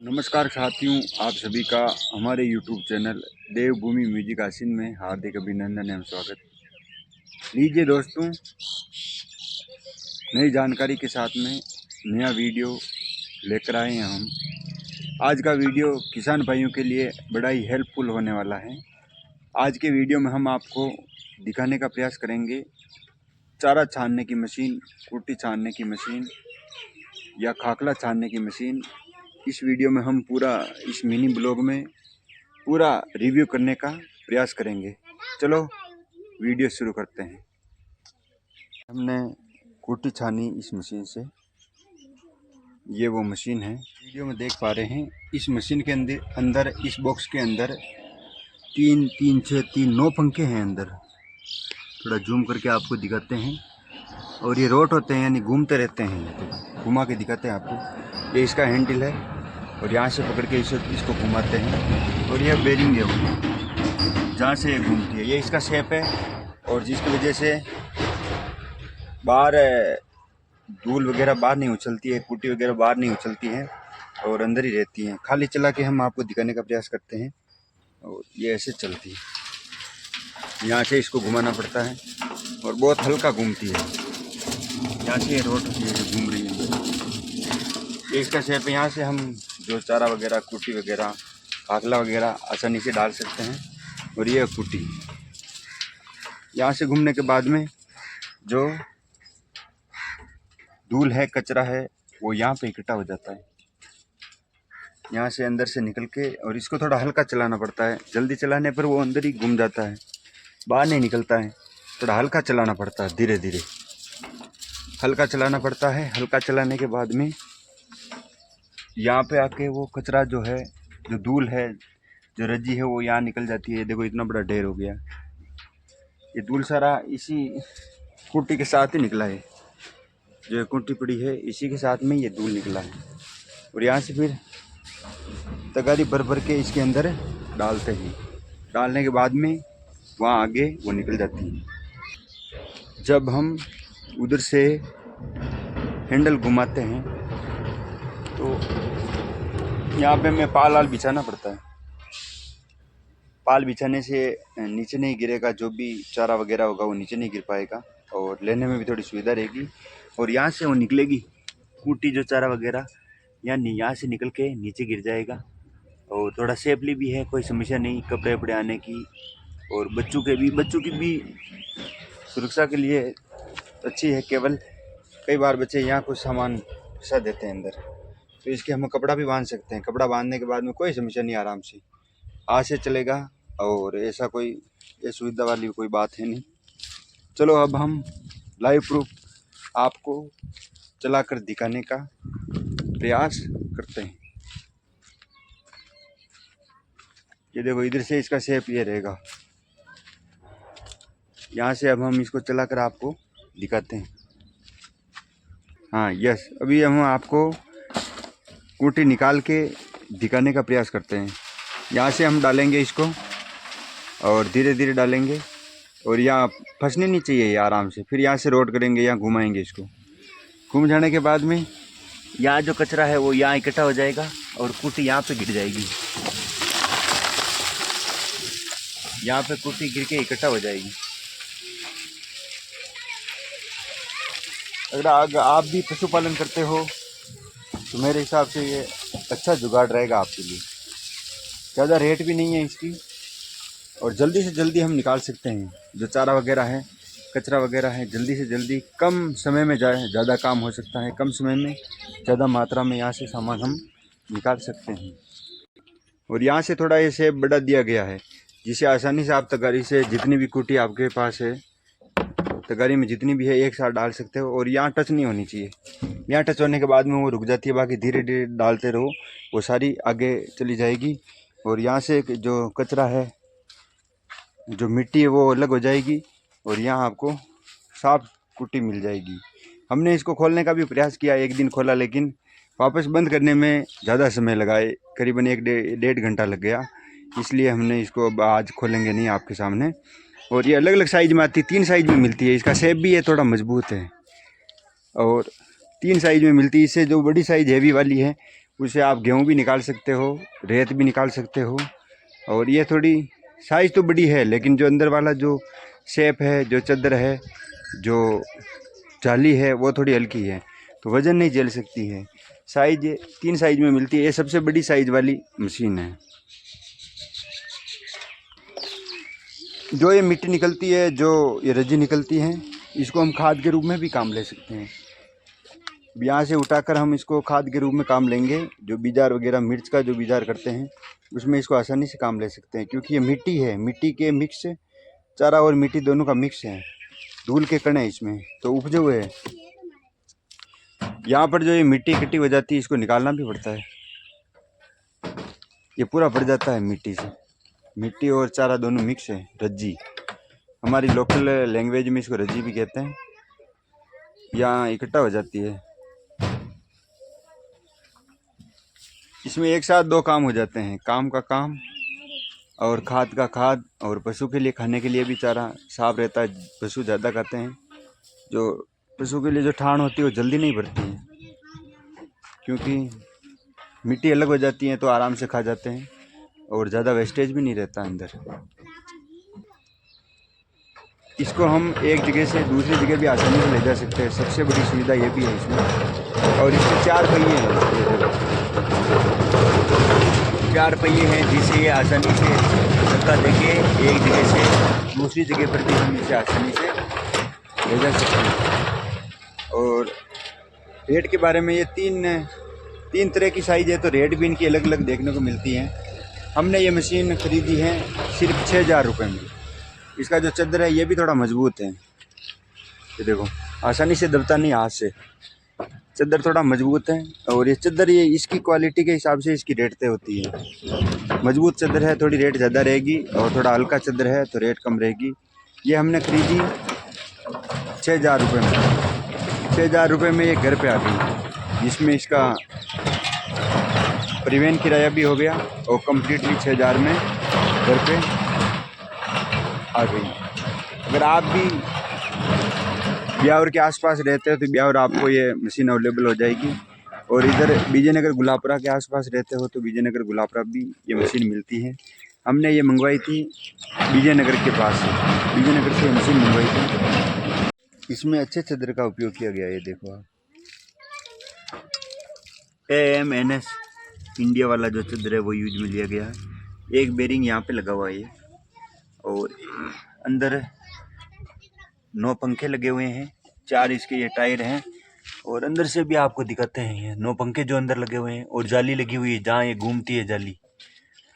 नमस्कार साथियों, आप सभी का हमारे YouTube चैनल देवभूमि म्यूजिक आसिन में हार्दिक अभिनंदन एवं स्वागत। लीजिए दोस्तों, नई जानकारी के साथ में नया वीडियो लेकर आए हैं हम। आज का वीडियो किसान भाइयों के लिए बड़ा ही हेल्पफुल होने वाला है। आज के वीडियो में हम आपको दिखाने का प्रयास करेंगे चारा छानने की मशीन, कुट्टी छानने की मशीन या खाकला छानने की मशीन। इस वीडियो में हम पूरा इस मिनी ब्लॉग में पूरा रिव्यू करने का प्रयास करेंगे। चलो वीडियो शुरू करते हैं। हमने कुट्टी छानी इस मशीन से। ये वो मशीन है, वीडियो में देख पा रहे हैं। इस मशीन के अंदर इस बॉक्स के अंदर 9 पंखे हैं अंदर। थोड़ा जूम करके आपको दिखाते हैं। और ये रोट होते हैं, यानी घूमते रहते हैं। तो घुमा के दिखाते हैं आपको। ये इसका हैंडल है और यहाँ से पकड़ के इसको घुमाते हैं। और यह बेरिंग है वो, जहाँ से ये घूमती है। ये इसका शेप है और जिसकी वजह से बाहर धूल वगैरह बाहर नहीं उछलती है, कुट्टी वगैरह बाहर नहीं उछलती है और अंदर ही रहती हैं। खाली चला के हम आपको दिखाने का प्रयास करते हैं। और ये ऐसे चलती है। यहाँ से इसको घुमाना पड़ता है और बहुत हल्का घूमती है। यहाँ से रोड घूम रही है। ये इसका शेप है। यहाँ से हम जो चारा वगैरह, कुट्टी वगैरह, खाकला वगैरह आसानी से डाल सकते हैं। और ये कुट्टी यहाँ से घूमने के बाद में जो धूल है, कचरा है, वो यहाँ पे इकट्ठा हो जाता है। यहाँ से अंदर से निकल के, और इसको थोड़ा हल्का चलाना पड़ता है। जल्दी चलाने पर वो अंदर ही घूम जाता है, बाहर नहीं निकलता है। थोड़ा हल्का चलाना पड़ता है, धीरे धीरे हल्का चलाना पड़ता है। हल्का चलाने के बाद में यहाँ पे आके वो कचरा जो है, जो धूल है, जो रज्जी है, वो यहाँ निकल जाती है। देखो इतना बड़ा ढेर हो गया। ये धूल सारा इसी कुट्टी के साथ ही निकला है। जो कुट्टी पड़ी है इसी के साथ में ये धूल निकला है। और यहाँ से फिर तगारी भर भर के इसके अंदर डालते हैं। डालने के बाद में वहाँ आगे वो निकल जाती है। जब हम उधर से हैंडल घुमाते हैं तो यहाँ पे हमें पाल बिछाना पड़ता है। पाल बिछाने से नीचे नहीं गिरेगा, जो भी चारा वगैरह होगा वो नीचे नहीं गिर पाएगा और लेने में भी थोड़ी सुविधा रहेगी। और यहाँ से वो निकलेगी कुट्टी, जो चारा वगैरह यहाँ से निकल के नीचे गिर जाएगा। और थोड़ा सेफली भी है, कोई समस्या नहीं कपड़े वपड़े आने की। और बच्चों की भी सुरक्षा के लिए अच्छी है। केवल कई बार बच्चे यहाँ कुछ सामान फंसा देते हैं अंदर, तो इसके हम कपड़ा भी बांध सकते हैं। कपड़ा बांधने के बाद में कोई समस्या नहीं, आराम से आज से चलेगा। और ऐसा कोई ये सुविधा वाली कोई बात है नहीं। चलो अब हम लाइव प्रूफ आपको चलाकर दिखाने का प्रयास करते हैं। ये देखो, इधर से इसका शेप ये रहेगा। यहाँ से अब हम इसको चलाकर आपको दिखाते हैं। हाँ यस, अभी हम आपको कुट्टी निकाल के दिखाने का प्रयास करते हैं। यहाँ से हम डालेंगे इसको और धीरे धीरे डालेंगे। और यहाँ फंसने नहीं चाहिए ये, आराम से। फिर यहाँ से रोड करेंगे, यहाँ घुमाएंगे इसको। घूम जाने के बाद में यहाँ जो कचरा है वो यहाँ इकट्ठा हो जाएगा और कुट्टी यहाँ पे गिर जाएगी। यहाँ पे कुट्टी गिर के इकट्ठा हो जाएगी। अगर आप भी पशुपालन करते हो तो मेरे हिसाब से ये अच्छा जुगाड़ रहेगा आपके लिए। ज़्यादा रेट भी नहीं है इसकी और जल्दी से जल्दी हम निकाल सकते हैं। जो चारा वगैरह है, कचरा वगैरह है, जल्दी से जल्दी कम समय में ज़्यादा काम हो सकता है। कम समय में ज़्यादा मात्रा में यहाँ से सामान हम निकाल सकते हैं। और यहाँ से थोड़ा ये शेप बड़ा दिया गया है, जिसे आसानी से आप तगारी से जितनी भी कुट्टी आपके पास है, तगारी में जितनी भी है, एक साथ डाल सकते हो। और यहाँ टच नहीं होनी चाहिए। यहाँ टच होने के बाद में वो रुक जाती है। बाकी धीरे धीरे डालते रहो, वो सारी आगे चली जाएगी। और यहाँ से जो कचरा है, जो मिट्टी है, वो अलग हो जाएगी और यहाँ आपको साफ कुट्टी मिल जाएगी। हमने इसको खोलने का भी प्रयास किया, एक दिन खोला, लेकिन वापस बंद करने में ज़्यादा समय लगाए, करीबन 1-1.5 घंटा लग गया। इसलिए हमने इसको अब आज खोलेंगे नहीं आपके सामने। और ये अलग अलग साइज़ में आती है, 3 साइज़ में मिलती है। इसका शेप भी है थोड़ा मजबूत है और 3 साइज़ में मिलती है। इससे जो बड़ी साइज़ हैवी वाली है उसे आप गेहूँ भी निकाल सकते हो, रेत भी निकाल सकते हो। और ये थोड़ी साइज़ तो बड़ी है, लेकिन जो अंदर वाला जो शेप है, जो चादर है, जो जाली है, वो थोड़ी हल्की है, तो वज़न नहीं झेल सकती है। साइज 3 साइज में मिलती है, ये सबसे बड़ी साइज वाली मशीन है। जो ये मिट्टी निकलती है, जो ये रज्जी निकलती है, इसको हम खाद के रूप में भी काम ले सकते हैं। यहाँ से उठाकर हम इसको खाद के रूप में काम लेंगे। जो बीजार वगैरह मिर्च का जो बीजार करते हैं, उसमें इसको आसानी से काम ले सकते हैं, क्योंकि ये मिट्टी है, मिट्टी के मिक्स, चारा और मिट्टी दोनों का मिक्स है, धूल के कण है इसमें, तो उपजे है। यहाँ पर जो ये मिट्टी इकट्ठी हो जाती है, इसको निकालना भी पड़ता है। ये पूरा भर जाता है मिट्टी से, मिट्टी और चारा दोनों मिक्स है, रज्जी। हमारी लोकल लैंग्वेज में इसको रज्जी भी कहते हैं। यहाँ इकट्ठा हो जाती है। इसमें एक साथ 2 काम हो जाते हैं, काम का काम और खाद का खाद, और पशु के लिए खाने के लिए भी चारा साफ रहता है, पशु ज़्यादा खाते हैं। जो पशु के लिए जो ठाण होती है वो जल्दी नहीं भरती है, क्योंकि मिट्टी अलग हो जाती है, तो आराम से खा जाते हैं और ज़्यादा वेस्टेज भी नहीं रहता अंदर। इसको हम एक जगह से दूसरी जगह भी आसानी से ले जा सकते हैं, सबसे बड़ी सुविधा ये भी है इसमें। और इसके 4 पहिए हैं, 4 पहिए हैं, जिससे ये आसानी से धक्का देके एक जगह से दूसरी जगह पर भी हम इसे आसानी से ले जा सकते हैं। और रेट के बारे में, ये तीन तरह की साइज़ है, तो रेट भी इनकी अलग अलग देखने को मिलती है। हमने ये मशीन ख़रीदी है सिर्फ 6,000 रुपये में। इसका जो चादर है ये भी थोड़ा मजबूत है, ये देखो आसानी से दबता नहीं हाथ से, चादर थोड़ा मजबूत है। और ये चादर, ये इसकी क्वालिटी के हिसाब से इसकी रेट तय होती है। मजबूत चादर है थोड़ी रेट ज़्यादा रहेगी, और थोड़ा हल्का चादर है तो रेट कम रहेगी। ये हमने खरीदी 6,000 रुपये में। 6,000 रुपये में ये घर पे आ गई, जिसमें इसका परिवहन किराया भी हो गया, और कम्प्लीटली 6,000 में घर पे आ गई। अगर आप भी ब्यावर के आसपास रहते हो तो ब्यावर आपको ये मशीन अवेलेबल हो जाएगी। और इधर विजयनगर गुलापरा के आसपास रहते हो तो विजयनगर गुलापरा भी ये मशीन मिलती है। हमने ये मंगवाई थी विजयनगर के पास, विजयनगर से मशीन मंगवाई थी। इसमें अच्छे चादर का उपयोग किया गया है, ये देखो आप, AMNS इंडिया वाला जो चादर है वो यूज में लिया गया है। एक बेरिंग यहाँ पे लगा हुआ है, और अंदर 9 पंखे लगे हुए हैं, 4 इसके ये टायर हैं। और अंदर से भी आपको दिखाते हैं, ये 9 पंखे जो अंदर लगे हुए हैं, और जाली लगी हुई है जहाँ ये घूमती है जाली।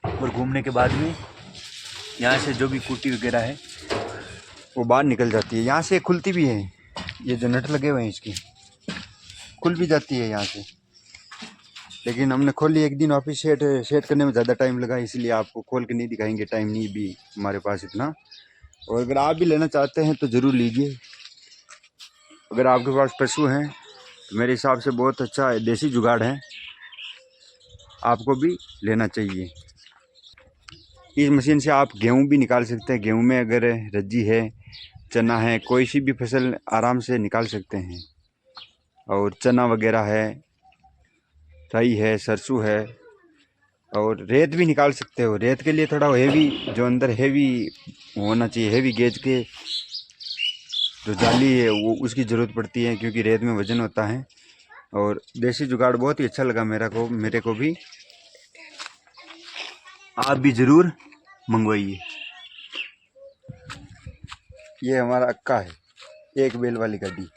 और घूमने के बाद में यहाँ से जो भी कुटी वगैरह है वो बाहर निकल जाती है। यहाँ से खुलती भी है, ये जो नट लगे हुए हैं इसकी खुल भी जाती है यहाँ से। लेकिन हमने खोली एक दिन, वापस सेट करने में ज़्यादा टाइम लगा, इसलिए आपको खोल के नहीं दिखाएंगे, टाइम नहीं भी हमारे पास इतना। और अगर आप भी लेना चाहते हैं तो ज़रूर लीजिए। अगर आपके पास पशु हैं तो मेरे हिसाब से बहुत अच्छा है, देसी जुगाड़ है, आपको भी लेना चाहिए। इस मशीन से आप गेहूं भी निकाल सकते हैं। गेहूं में अगर रज्जी है, चना है, कोई सी भी फसल आराम से निकाल सकते हैं। और चना वगैरह है, राई है, सरसों है, और रेत भी निकाल सकते हो। रेत के लिए थोड़ा हेवी, जो अंदर हेवी होना चाहिए, हेवी गेज के जो जाली है वो उसकी ज़रूरत पड़ती है, क्योंकि रेत में वज़न होता है। और देसी जुगाड़ बहुत ही अच्छा लगा मेरे को भी। आप भी ज़रूर मंगवाइए। ये हमारा अक्का है, एक बैल वाली गाड़ी।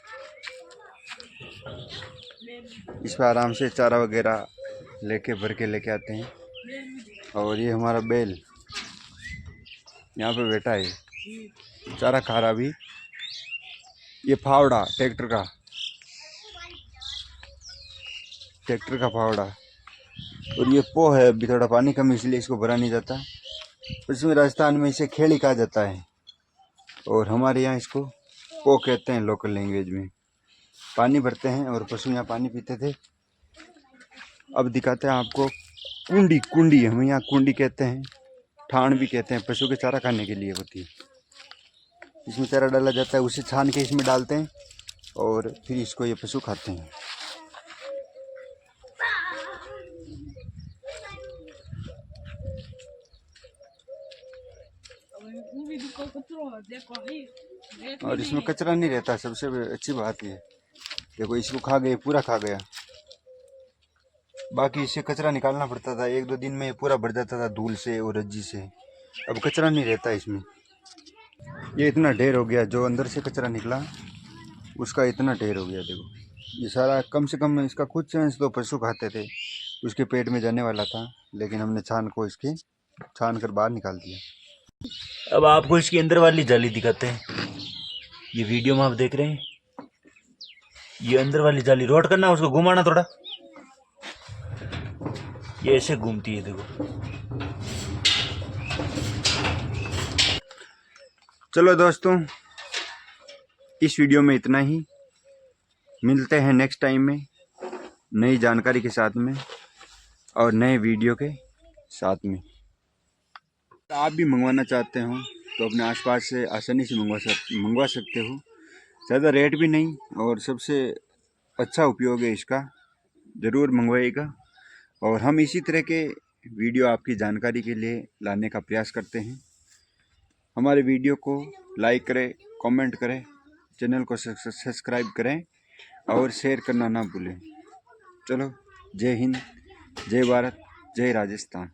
इस पर आराम से चारा वगैरह लेके भर के लेके आते हैं। और ये हमारा बैल यहाँ पे बैठा है, चारा खा रहा भी। ये फावड़ा ट्रैक्टर का फावड़ा। और ये पो है, अभी थोड़ा पानी कम इसलिए इसको भरा नहीं जाता। पश्चिमी राजस्थान में इसे खेड़ी कहा जाता है, और हमारे यहाँ इसको पो कहते हैं लोकल लैंग्वेज में। पानी भरते हैं और पशु यहाँ पानी पीते थे। अब दिखाते हैं आपको कुंडी, हम यहाँ कुंडी कहते हैं, ठाण भी कहते हैं, पशु के चारा खाने के लिए होती है। इसमें चारा डाला जाता है, उसे छान के इसमें डालते हैं, और फिर इसको ये पशु खाते हैं। और इसमें कचरा नहीं रहता, सबसे अच्छी बात ये। देखो इसको खा गए, पूरा खा गया। बाकी इससे कचरा निकालना पड़ता था, 1-2 दिन में पूरा भर जाता था धूल से और रज्जी से। अब कचरा नहीं रहता इसमें। ये इतना ढेर हो गया, जो अंदर से कचरा निकला उसका इतना ढेर हो गया। देखो ये सारा, कम से कम इसका कुछ अंश तो पशु खाते थे, उसके पेट में जाने वाला था, लेकिन हमने छान कर बाहर निकाल दिया। अब आपको इसकी अंदर वाली जाली दिखाते हैं। ये वीडियो में आप देख रहे हैं, ये अंदर वाली जाली रोट करना, उसको घुमाना थोड़ा, ये ऐसे घूमती है। देखो चलो दोस्तों, इस वीडियो में इतना ही। मिलते हैं नेक्स्ट टाइम में नई जानकारी के साथ में और नए वीडियो के साथ में। आप भी मंगवाना चाहते हो तो अपने आसपास से आसानी से मंगवा सकते हो। ज़्यादा रेट भी नहीं और सबसे अच्छा उपयोग है इसका, ज़रूर मंगवाइएगा। और हम इसी तरह के वीडियो आपकी जानकारी के लिए लाने का प्रयास करते हैं। हमारे वीडियो को लाइक करें, कमेंट करें, चैनल को सब्सक्राइब करें और शेयर करना ना भूलें। चलो, जय हिंद, जय भारत, जय राजस्थान।